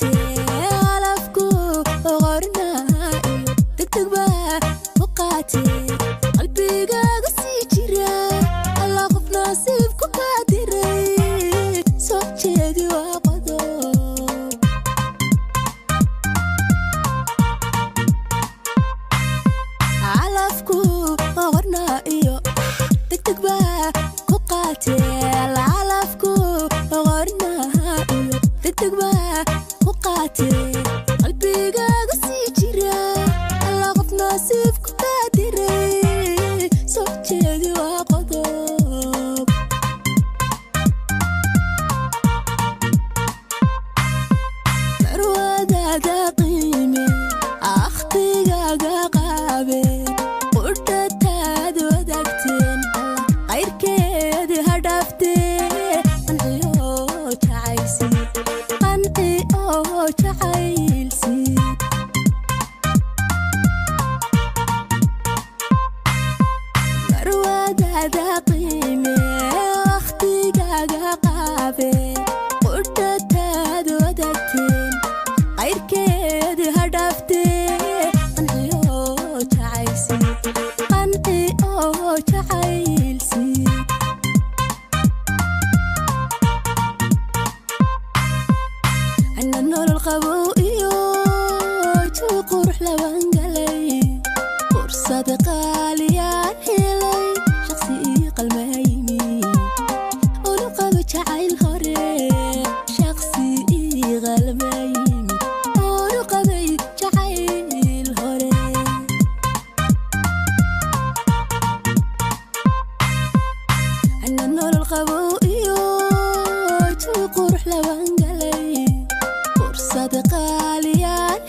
alafku qornaayo degdeg baa ku qaatee qalbigaaga sii jira alla qof nasiibku kaa diray soo jeedi waa qodob alafku qornaayo degdeg baa ku qaatee alafku qornaayo degdeg baa ku qaatee qalbigaaga sii jira alla qof nasiibku kaa diray soo jeedi waa qodob marwadaada qiime akhtigaaga qaabe qudhataad wadaagteen qayrkeedi ha dhaaftee qanci oo jacaylsi marwadaada qiime akhtigaaga qaabe qudhataad wadaagteen qayrkeedi ha dhaaftee qanci oo jacaylsi أنا النور القبوئي تقرح لبنقلي فرصة قاليان هلي شخصي قلميمي ولقب جعيل هوري شخصي قلميمي ولقب جعيل هوري أنا النور القبوئي تقرح لبنقلي صدق ليان